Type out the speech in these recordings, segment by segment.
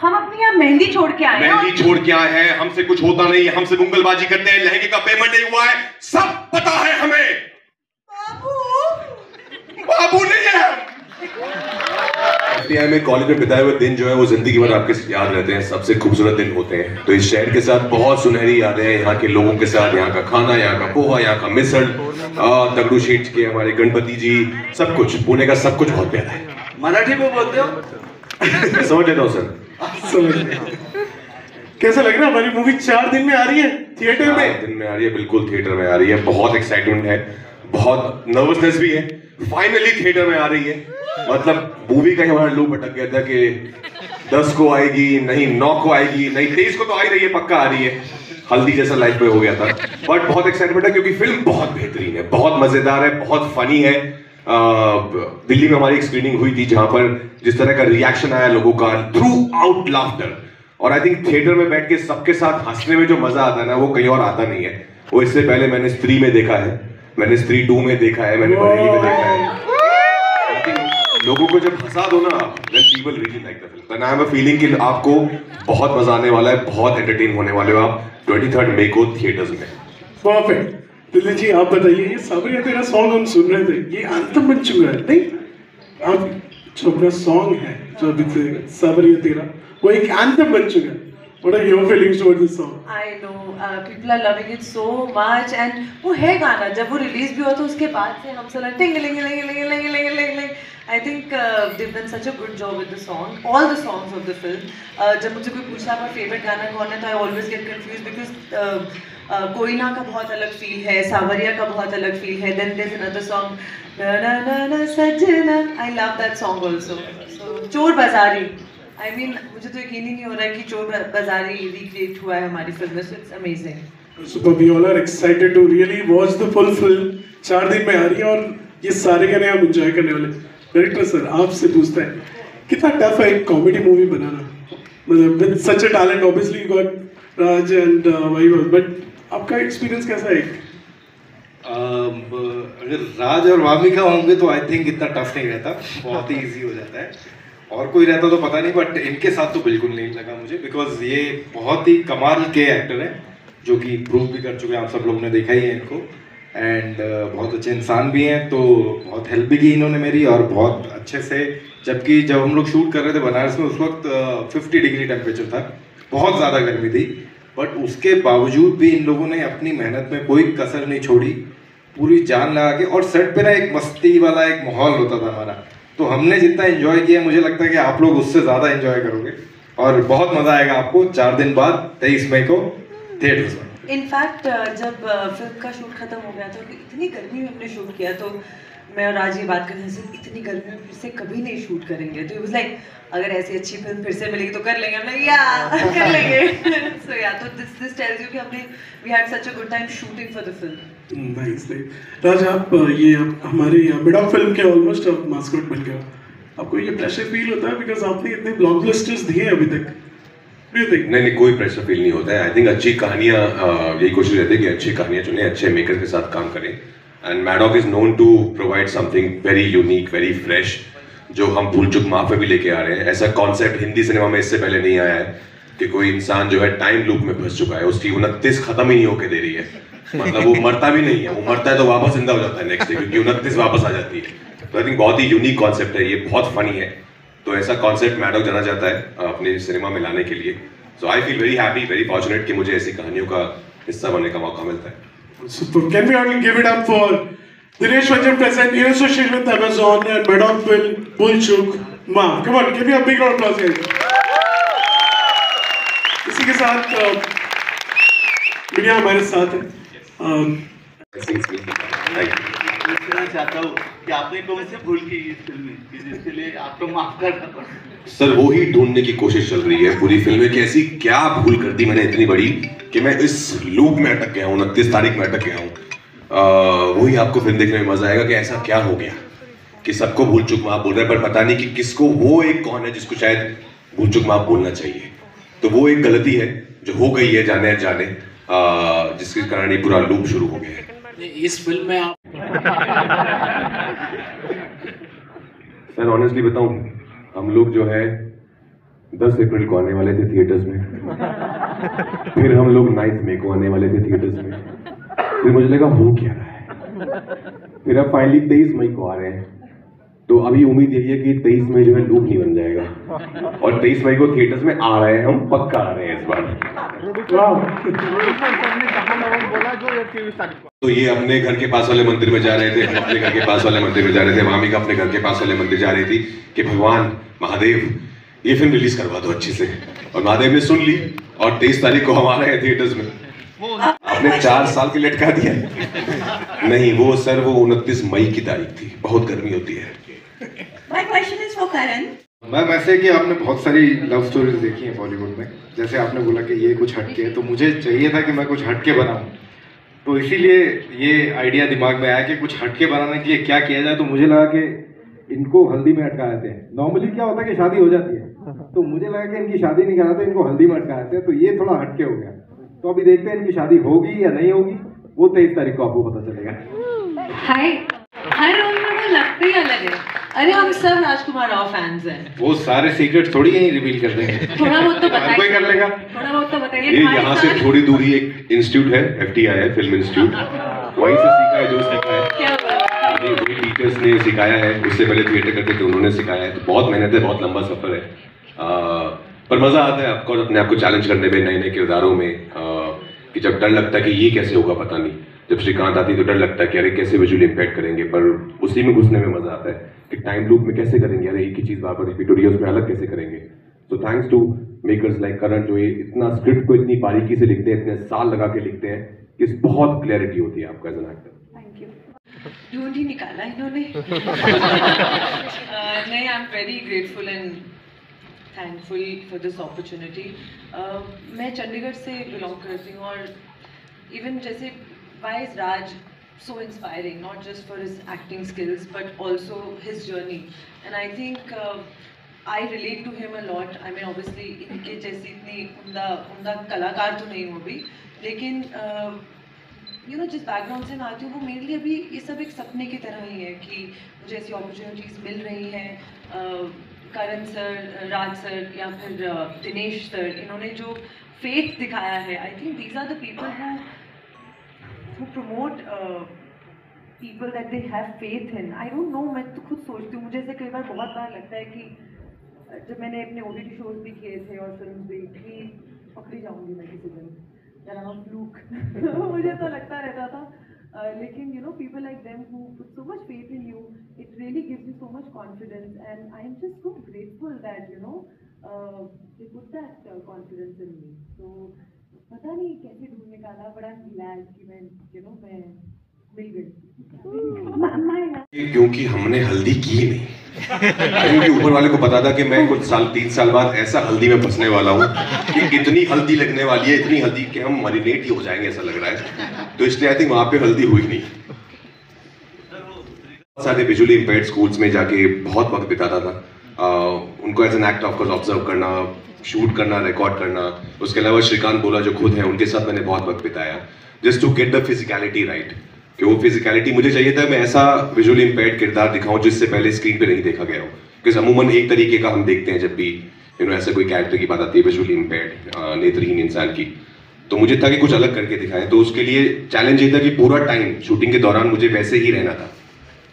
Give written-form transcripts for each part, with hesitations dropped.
हम अपनी यहाँ मेहंदी छोड़ के आए हैं। मेहंदी छोड़ के आए हैं, हमसे कुछ होता नहीं है, हमसे मुंगलबाजी करते हैं, लहंगे का पेमेंट नहीं हुआ है, सब पता है हमें। बाबू नहीं है हम। में कॉलेज में बिताए हुए दिन जो है वो जिंदगी भर आपके याद रहते हैं, सबसे खूबसूरत दिन होते हैं। तो इस शहर के साथ बहुत सुनहरी यादें हैं, यहाँ के लोगों के साथ, यहाँ का खाना, यहाँ का पोहा, यहाँ का मिसल, तगड़ू शीट के हमारे गणपति जी, सब कुछ, पुणे का सब कुछ बहुत प्यारा है। मराठी में बोलते हो? समझ लेता हूँ सर। कैसा लग रहा है? हमारी मूवी 4 दिन में आ रही है थिएटर में। 4 दिन में आ रही है, बिल्कुल थिएटर में आ रही है। बहुत एक्साइटमेंट है, बहुत नर्वसनेस भी है। फाइनली थिएटर में आ रही है। मतलब मूवी का ही हमारा लूप अटक गया था कि 10 को आएगी, नहीं 9 को आएगी, नहीं 23 को तो आ ही रही है, पक्का आ रही है। हल्दी जैसा लाइफ में हो गया था। बट बहुत एक्साइटमेंट है क्योंकि फिल्म बहुत बेहतरीन है, बहुत मजेदार है, बहुत फनी है। दिल्ली में हमारी एक स्क्रीनिंग हुई थी जहां पर जिस तरह का रिएक्शन आया लोगों का, थ्रू आउट लाफ्टर, और आई थिंक थिएटर में बैठ के सबके साथ हंसने में जो मजा आता है ना, वो कहीं और आता नहीं है। वो इससे पहले मैंने स्त्री में देखा है, मैंने स्त्री 2 में देखा है, मैंने बरेली में देखा है। लोगों को जब हंसा दो ना, then people really like the film. And I have a feeling कि आपको बहुत मजा आने वाला है, बहुत एंटरटेन होने वाले हो आप 23 मई को थिएटर्स में। परफेक्ट। दिल्ली जी आप बताइए, ये सावरिया तेरा सॉन्ग हम सुन रहे थे, ये एंथम बन चुका है नहीं? आप जो अपना सॉन्ग है जो अभी सावरिया तेरा, वो एक एंथम बन चुका है। What are your feelings towards this song? I know people are loving it so much and वो है गाना, जब वो रिलीज भी हुआ तो उसके बाद से हम सब tingling I think they've done such a good job with the song, all the songs of the film. जब मुझे कोई पूछता है फेवरेट गाना कौन है तो I always get confused because Koyna का बहुत अलग फील है, सावरिया का बहुत अलग फील है, then there's another song na na na na sajna, I love that song also. So चोर बाजारी, I mean मुझे तो यकीन ही नहीं हो रहा है कि चोर बाजारी रिक्रिएट हुआ है हमारी फिल्म में, so it's amazing. Super, we all are excited to really watch the full film. 4 दिन में आ रही है और ये सारे गाने हम एंजॉय करने वाले। डायरेक्टर सर आपसे पूछता है, कितना टफ है एक कॉमेडी मूवी बनाना? मतलब with such a talent, obviously you got Raj and Vaibhav, but आपका एक्सपीरियंस कैसा है? अगर राज और वामिका होंगे तो आई थिंक इतना टफ नहीं रहता, बहुत ही इजी हो जाता है। और कोई रहता तो पता नहीं, बट इनके साथ तो बिल्कुल नहीं लगा मुझे, बिकॉज ये बहुत ही कमाल के एक्टर हैं जो कि प्रूव भी कर चुके हैं, आप सब लोगों ने देखा ही है इनको। एंड बहुत अच्छे इंसान भी हैं, तो बहुत हेल्प भी की इन्होंने मेरी, और बहुत अच्छे से। जबकि जब हम लोग शूट कर रहे थे बनारस में, उस वक्त 50 डिग्री टेम्परेचर था, बहुत ज़्यादा गर्मी थी, बट उसके बावजूद भी इन लोगों ने अपनी मेहनत में कोई कसर नहीं छोड़ी, पूरी जान लगा के। और सेट पे ना एक मस्ती वाला एक माहौल होता था हमारा, तो हमने जितना एंजॉय किया मुझे लगता है कि आप लोग उससे ज़्यादा एंजॉय करोगे, और बहुत मज़ा आएगा आपको 4 दिन बाद 23 मई को थिएटर्स में। इनफैक्ट जब फिल्म का शूट खत्म हो गया था, इतनी गर्मी में हमने शूट किया, तो मैं और राज ये बात कर रहे थे, इतनी गर्मी में फिर से कभी नहीं शूट करेंगे। तो इट वाज लाइक अगर ऐसी अच्छी फिल्म फिर से मिलेगी तो कर लेंगे, हम या कर लेंगे। सो या तो दिस टेल्स यू कि हमने we had such a good time shooting for the film. Nice. Raj आप ये हमारी मिड फिल्म के ऑलमोस्ट मास्कट बन गए, आपको ये प्रेशर फील होता है बिकॉज आपने इतने ब्लॉकबस्टर्स दिए अभी तक? नहीं, कोई प्रेशर फील नहीं होता है। आई थिंक अच्छी कहानियाँ, यही कोशिश रहती है कि अच्छी कहानियाँ चुने, अच्छे मेकर के साथ काम करें। And Maddock is known to provide something very unique, very fresh, जो हम भूल चुक माफ में भी लेके आ रहे हैं। ऐसा कॉन्सेप्ट हिंदी सिनेमा में इससे पहले नहीं आया है कि कोई इंसान जो है टाइम लूप में फंस चुका है, उसकी 29 खत्म ही नहीं होके दे रही है, मतलब वो मरता भी नहीं है, वो मरता है तो वापस जिंदा हो जाता है नेक्स्ट डे, क्योंकि 29 वापस आ जाती है। तो आई थिंक बहुत ही यूनिक कॉन्सेप्ट है ये, बहुत फनी है। तो ऐसा कॉन्सेप्ट मैडॉक जाना चाहता है अपने सिनेमा में लाने के लिए। So I feel very happy, very fortunate कि मुझे ऐसी कहानियों का हिस्सा बनने का मौका मिलता है। Super. Can we all give it up for Dinesh Vanjan present in association with Amazon and Maddock film Bulchuk Ma. Come on, give me a big round of applause guys. इसी के साथ मीडिया हमारे साथ है। मैं कहना चाहता हूँ कि आपने कौन से भूल की इस फिल्म में, जिसके लिए आपको माफ करना पड़ा? सर वो ही ढूंढने की कोशिश चल रही है पूरी फिल्म में कि ऐसी क्या भूल कर दी मैंने इतनी बड़ी कि मैं इस लूप में अटक गया हूँ, 29 तारीख में अटक गया हूँ। वही आपको फिल्म देखने में मजा आएगा कि ऐसा क्या हो गया कि सबको भूल चुक माफ बोल रहे हैं, पर पता नहीं कि किसको, वो एक कौन है जिसको शायद भूल चुक माफ बोलना चाहिए। तो वो एक गलती है जो हो गई है जाने जाने, जिसके कारण ये पूरा लूप शुरू हो गया है। इस फिल्म में आप सर ऑनेस्टली बताऊं, हम लोग जो है 10 अप्रैल को आने वाले थे थिएटर्स में, फिर हम लोग 9 मई को आने वाले थे थिएटर्स में, फिर मुझे लगा हो क्या रहा है, फिर अब फाइनली 23 मई को आ रहे हैं। तो अभी उम्मीद यही है कि 23 मई जो है लूप नहीं बन जाएगा, और 23 मई को थिएटर्स में आ रहे हैं, हम पक्का आ रहे हैं इस बार। तो ये अपने घर के पास वाले मंदिर में जा रहे थे, हम अपने घर के पास वाले मंदिर में जा रहे थे, वामिका अपने घर के पास वाले मंदिर जा रही थी कि भगवान महादेव ये फिल्म रिलीज करवा दो अच्छे से, और महादेव ने सुन ली और 23 तारीख को हम आ रहे हैं थिएटर्स में। आपने 4 साल के लटका दिया। नहीं वो सर वो 29 मई की तारीख थी, बहुत गर्मी होती है। My question is for Karan. Ma'am ऐसे कि आपने बहुत सारी लव स्टोरीज देखी हैं बॉलीवुड में, जैसे आपने बोला कि ये कुछ हटके है, तो मुझे चाहिए था कि मैं कुछ हटके बनाऊं, तो इसीलिए ये आइडिया दिमाग में आया कि कुछ हटके बनाने के लिए क्या किया जाए। तो मुझे लगा कि इनको हल्दी में अटका देते हैं। नॉर्मली क्या होता है कि शादी हो जाती है, तो मुझे लगा कि इनकी शादी नहीं कराते, इनको हल्दी में अटका देते हैं, तो ये थोड़ा हटके हो गया। तो अभी देखते हैं इनकी शादी होगी या नहीं होगी, वो 23 तारीख को आपको पता चलेगा। हाय, हर रोल में वो लगते ही अलग है। अरे हम सब राजकुमार राव फैंस हैं। वो सारे सीक्रेट थोड़ी यहीं रिवील कर देंगे, थोड़ा बहुत तो हर कोई कर लेगा। थोड़ा बहुत तो बताइए। ये यहाँ से थोड़ी दूरी एक इंस्टीट्यूट है, FTI है, फिल्म इंस्टीट्यूट, वहीं से सीखा है जो सीखा है। क्या बात है। वही टीचर्स ने सिखाया है, उससे पहले थिएटर करते थे उन्होंने सिखाया है। तो बहुत मेहनत है, बहुत लंबा सफर है, पर मजा आता है आपको अपने आप को चैलेंज करने में, नए नए किरदारों में। कि जब डर लगता है कि ये कैसे होगा पता नहीं, जब श्रीकांत आती तो डर लगता है कि अरे कैसे विजुअली इम्पैक्ट करेंगे, पर उसी में घुसने में मजा आता है कि टाइम लूप में कैसे करेंगे, अरे एक ही चीज बार बार रिपीट हो रही है, उसमें अलग कैसे करेंगे। तो थैंक्स टू मेकर्स लाइक करण जो ये इतना स्क्रिप्ट को इतनी बारीकी से लिखते हैं, इतने साल लगा के लिखते हैं कि बहुत क्लैरिटी होती है आपका as an actor. Thank you. ढूंढ ही निकाला इन्होंने। नहीं, I am very grateful and thankful for this opportunity. मैं चंडीगढ़ से बिलोंग करती हूँ, और इवन जैसे why is Raj so inspiring, not just for his acting skills but also his journey, and I think I relate to him a lot. I mean obviously इनके जैसी इतनी उम्दा कलाकार तो नहीं हूँ अभी, लेकिन you know जिस बैकग्राउंड से मैं आती हूँ वो मेरे लिए अभी ये सब एक सपने की तरह ही है कि मुझे ऐसी अपॉर्चुनिटीज़ मिल रही हैं। करण सर, राज सर या फिर दिनेश सर, इन्होंने जो फेथ दिखाया है, I think these are the people who promote people that they have faith in. I don't know, मैं तो खुद सोचती हूँ, मुझे ऐसे कई बार बहुत बार लगता है कि जब मैंने अपने OTT शोज भी किए थे और फिल्म भी कि पकड़ी जाऊँगी मैं किसी दिन, जरा हम फ्लूक मुझे तो लगता रहता था, लेकिन you know people like them who put so much faith in you, it really gives you so much confidence, and I am just so grateful that you know they put that confidence in me. So पता नहीं कैसे ढूंढ निकाला, बड़ा glad कि मैं मैं मिल गई। क्योंकि हमने हल्दी की नहीं, क्योंकि ऊपर वाले को पता था कि मैं कुछ 3 साल बाद ऐसा हल्दी में फंसने वाला हूँ कि इतनी हल्दी लगने वाली है, इतनी हल्दी कि हम मरीनेट ही हो जाएंगे ऐसा लग रहा है। तो इसलिए आई थिंक वहाँ पे हल्दी हुई नहीं। बहुत सारे विजुअली इम्पेयर्ड स्कूल्स में जाके बहुत वक्त बिताता था, उनको as an act of course observe करना, शूट करना, रिकॉर्ड करना। उसके अलावा श्रीकांत बोला जो खुद है, उनके साथ मैंने बहुत वक्त बिताया just to get the physicality right, कि वो फिजिकलिटी मुझे चाहिए था, मैं ऐसा विजुअली इम्पेयर्ड किरदार दिखाऊं जिससे पहले स्क्रीन पे नहीं देखा गया हो। क्योंकि अमूमन एक तरीके का हम देखते हैं जब भी ऐसा कोई कैरेक्टर की बात आती है विजुअली इम्पेयर्ड नेत्रहीन इंसान की, तो मुझे था कि कुछ अलग करके दिखाएं। तो उसके लिए चैलेंज ये था कि पूरा टाइम शूटिंग के दौरान मुझे वैसे ही रहना था,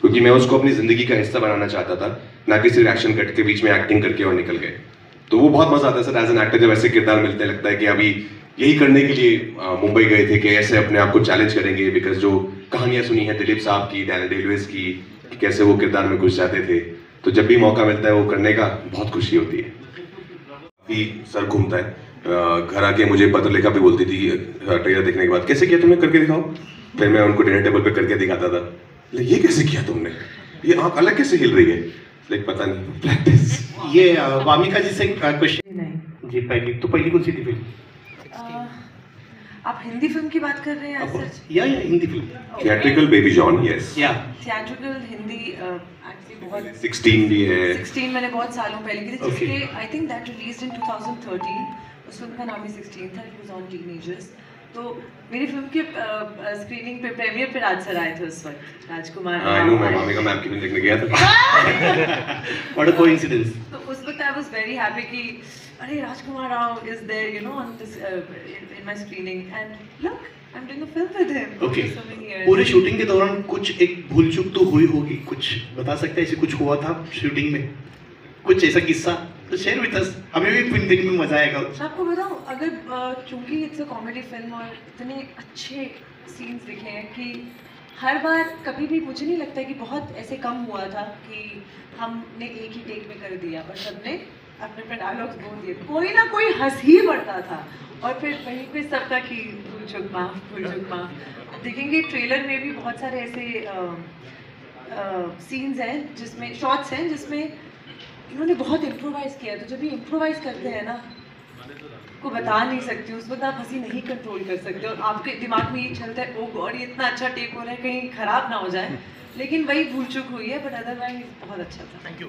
क्योंकि मैं उसको अपनी जिंदगी का हिस्सा बनाना चाहता था, ना कि सिर्फ एक्शन कट के बीच में एक्टिंग करके और निकल गए। तो वो बहुत मजा आता है सर एज एन एक्टर, जब ऐसे किरदार मिलते हैं, लगता है कि अभी यही करने के लिए मुंबई गए थे कि ऐसे अपने आप को चैलेंज करेंगे। बिकॉज जो कहानियां सुनी है दिलीप साहब की, डैनियल डे-लुइस की, कि कैसे वो किरदार में घुस जाते थे, तो जब भी मौका मिलता है वो करने का बहुत खुशी होती है। काफी सर घूमता है, घर आके मुझे पत्र लिखा भी बोलती थी ट्रेलर देखने के बाद, कैसे किया तुमने, करके दिखाओ। फिर मैं उनको डिनर टेबल पे करके दिखाता था, ये कैसे किया तुमने, ये आंख अलग कैसे हिल रही है, लाइक पता नहीं, प्रैक्टिस। ये वामिका जी से क्वेश्चन जी, पहली कौन सी थी फिल्म? आप हिंदी फिल्म की बात कर रहे हैं सच? या Hindi film, theatrical baby John, yes. या थिएट्रिकल हिंदी एक्चुअली बहुत 16 भी है। 16 मैंने बहुत सालों पहले की थी, जिसके I think that released in 2013। उस फिल्म का नाम ही 16 था, इट वाज ऑन टीनेजर्स। तो मेरी फिल्म के स्क्रीनिंग पे प्रीमियर पे राज सर आए थे उस वक्त, राजकुमार आई नो, मैं मामिका मैम की फिल्म देखने गया था। What a coincidence. तो उस वक्त आई वाज वेरी हैप्पी कि अरे Rajkumar Rao is there you know on this in my screening and look I am doing a film with him. Okay, पूरी शूटिंग के दौरान कुछ एक भूल चूक तो हुई होगी, कुछ बता सकते हैं ऐसे कुछ हुआ था शूटिंग में, कुछ ऐसा किस्सा तो शेयर विद अस, हमें भी फिल्म देखने में मजा आएगा। मैं आपको बताऊं, अगर चूंकि इट्स अ कॉमेडी फिल्म और इतने अच्छे सीन्स दिखे हैं कि हर बार कभी भी मुझे नहीं लगता कि बहुत ऐसे कम हुआ था कि हमने एक ही टेक में कर दिया और सबने अपने अपने डायलॉग्स बोल दिए, कोई ना कोई हंस ही पड़ता था और फिर वहीं पे सब था कि भूल चूक माफ। देखेंगे ट्रेलर में भी बहुत सारे ऐसे सीन्स हैं जिसमें शॉट्स हैं जिसमें इन्होंने बहुत इम्प्रोवाइज किया। तो जब भी इम्प्रोवाइज करते हैं ना, को बता नहीं सकती, उस वक्त आप हंसी नहीं कंट्रोल कर सकते और आपके दिमाग में ये चलता है ओ गॉड ये इतना अच्छा टेक हो रहा है कहीं खराब ना हो जाए, लेकिन वही भूल चूक हुई है, बट अदरवाइज बहुत अच्छा था। Thank you.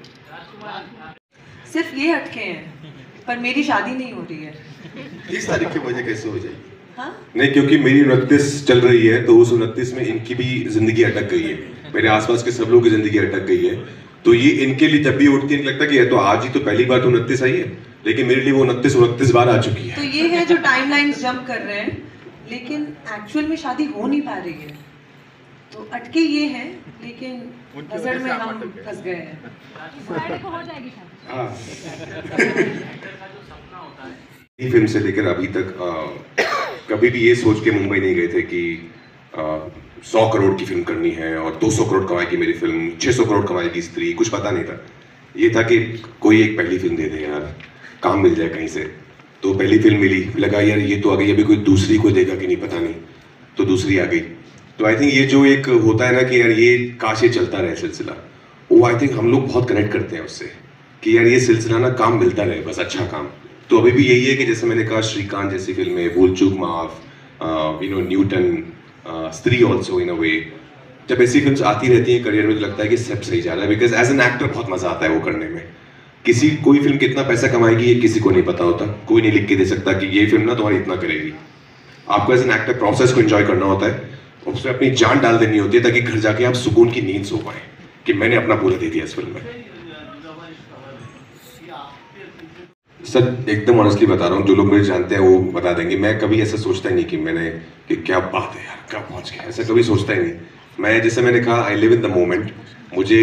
सिर्फ ये अटके हैं पर मेरी शादी नहीं हो रही है। 30 तारीख की वजह कैसे हो जाएगी? हाँ नहीं, क्योंकि मेरी 29 चल रही है तो उस 29 में इनकी भी जिंदगी अटक गई है, मेरे आसपास के सब लोगों की जिंदगी अटक गई है, तो ये इनके लिए जब भी उठती है लगता है कि ये तो आज ही तो पहली बार तो 29 आई है, लेकिन मेरे लिए वो 29 बार आ चुकी है। तो ये है जो टाइमलाइंस जंप कर रहे हैं लेकिन एक्चुअल में शादी हो नहीं पा रही है, तो अटके ये हैं लेकिन बजट में हम फंस गए हैं। हाँ ये फिल्म से लेकर अभी तक कभी भी ये सोच के मुंबई नहीं गए थे कि 100 करोड़ की फिल्म करनी है और 200 करोड़ कमाएगी मेरी फिल्म, 600 करोड़ कमाएगी स्त्री, कुछ पता नहीं था। ये था कि कोई एक पहली फिल्म दे दे यार, काम मिल जाए कहीं से। तो पहली फिल्म मिली, लगा यार ये तो आ गई, अभी कोई दूसरी को देगा कि नहीं पता नहीं, तो दूसरी आ गई। तो आई थिंक ये जो एक होता है ना कि यार ये काश ये चलता रहे सिलसिला, वो आई थिंक हम लोग बहुत कनेक्ट करते हैं उससे कि यार ये सिलसिला ना काम मिलता रहे, बस अच्छा काम। तो अभी भी यही है कि जैसे मैंने कहा श्रीकांत जैसी फिल्में, भूल चूक माफ, न्यूटन, स्त्री ऑल्सो इन अ वे, जब ऐसी फिल्म्स आती रहती हैं करियर में तो लगता है कि सब सही जा रहा है, बिकॉज एज एन एक्टर बहुत मजा आता है वो करने में। कोई फिल्म कितना पैसा कमाएगी ये किसी को नहीं पता होता, कोई नहीं लिख के दे सकता कि ये फिल्म ना तुम्हारी इतना करेगी। आपको एज एन एक्टर प्रोसेस को एंजॉय करना होता है, उसमें अपनी जान डाल देनी होती है ताकि घर जाके आप सुकून की नींद सो पाए कि मैंने अपना पूरा दे दिया इस फिल्म में। सर एकदम ऑनेस्टली बता रहा हूँ, जो लोग मुझे जानते हैं वो बता देंगे, मैं कभी ऐसा सोचता ही नहीं कि क्या बात है यार कब पहुंच गया, ऐसा कभी सोचता ही नहीं। मैं जैसे मैंने कहा I live in the moment. मुझे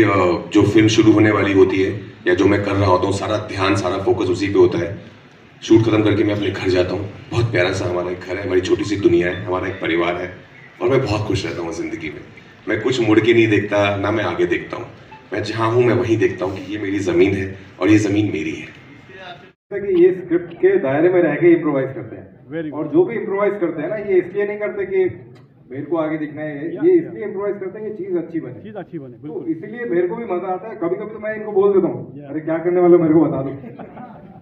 जो फिल्म शुरू होने वाली होती है या जो मैं कर रहा होता हूँ सारा ध्यान सारा फोकस उसी पे होता है। शूट खत्म करके मैं अपने घर जाता हूँ, बहुत प्यारा सा हमारा एक घर है, हमारी छोटी सी दुनिया है, हमारा एक परिवार है और मैं बहुत खुश रहता हूँ जिंदगी में। मैं कुछ मुड़ के नहीं देखता, ना मैं आगे देखता हूँ, मैं जहाँ हूँ मैं वहीं देखता हूँ कि ये मेरी ज़मीन है और ये ज़मीन मेरी है। कि ये स्क्रिप्ट के दायरे में रह के इम्प्रोवाइज करते हैं और जो भी इम्प्रोवाइज करते हैं ना ये इसलिए नहीं करते कि मेरे को आगे दिखना है, ये इसलिए इम्प्रोवाइज करते हैं कि चीज अच्छी बने। तो इसलिए मेरे को भी मजा आता है। कभी कभी तो मैं इनको बोल देता हूँ अरे क्या करने वाले मेरे को बता दो,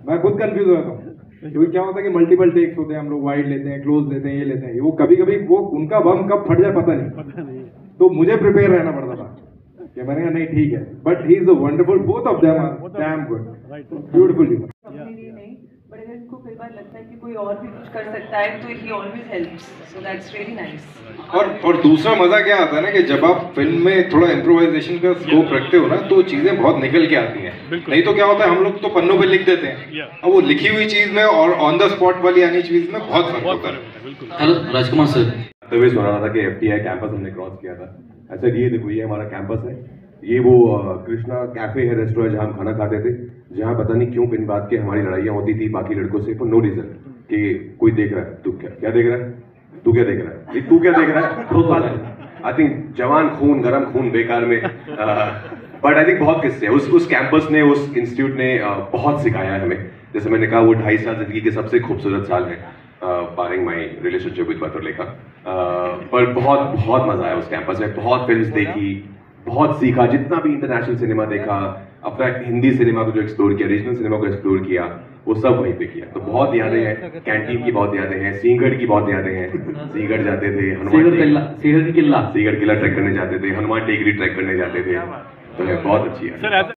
मैं खुद कंफ्यूज हो जाता हूँ। क्योंकि क्या होता है कि मल्टीपल टेक्स होते हैं, हम लोग वाइड लेते हैं, क्लोज लेते हैं, ये लेते हैं, वो कभी कभी वो उनका बम कब फट जाए पता नहीं, तो मुझे प्रिपेयर रहना पड़ता था कि मैंने कहा नहीं ठीक है, but he is a wonderful, both of them are damn good, beautiful. नहीं, बट अगर इनको कई बार लगता है कि कोई और भी कुछ कर सकता है तो ही always helps, so that's really nice. और दूसरा मजा क्या आता है ना कि जब आप फिल्म में थोड़ा इम्प्रोवाइजेशन का स्कोप रखते हो ना तो चीजें बहुत निकल के आती हैं। नहीं तो क्या होता है हम लोग तो पन्नों पे लिख देते हैं, अब वो लिखी हुई चीज में और ऑन द स्पॉट वाली आनी चीज में बहुत फर्क होता है। हेलो राजकुमार सर, तभी बना रहा था कि FTI कैंपस हमने क्रॉस किया था। अच्छा ये देखो ये हमारा कैंपस है, ये वो कृष्णा कैफे है, रेस्टोरेंट जहाँ हम खाना खाते थे, जहाँ पता नहीं क्यों बिन बात के हमारी लड़ाइयाँ होती थी बाकी लड़कों से फॉर नो रीजन कि कोई देख रहा है, तू क्या देख रहा है, तू क्या देख रहा है, तू क्या देख रहा है। आई थिंक जवान खून गरम खून बेकार में, बट आई थिंक बहुत किस्से उस कैंपस ने, उस इंस्टीट्यूट ने बहुत सिखाया है हमें। जैसे मैंने कहा वो 2.5 साल जिंदगी के सबसे खूबसूरत साल है, बारिंग माई रिलेशनशिप विद बतुरलेखा, पर बहुत मजा आया उस कैंपस में। बहुत फिल्म्स देखी, बहुत सीखा, जितना भी इंटरनेशनल सिनेमा देखा, अपना हिंदी सिनेमा को जो एक्सप्लोर किया, रीजनल सिनेमा को एक्सप्लोर किया, वो सब वहीं पे किया। तो बहुत यादें हैं, कैंटीन की बहुत यादें हैं, सिंहगढ़ की बहुत यादें हैं। सिंहगढ़ जाते थे, सीगढ़ किला ट्रैक करने जाते थे, हनुमान टेकरी ट्रैक करने जाते थे, तो बहुत अच्छी है।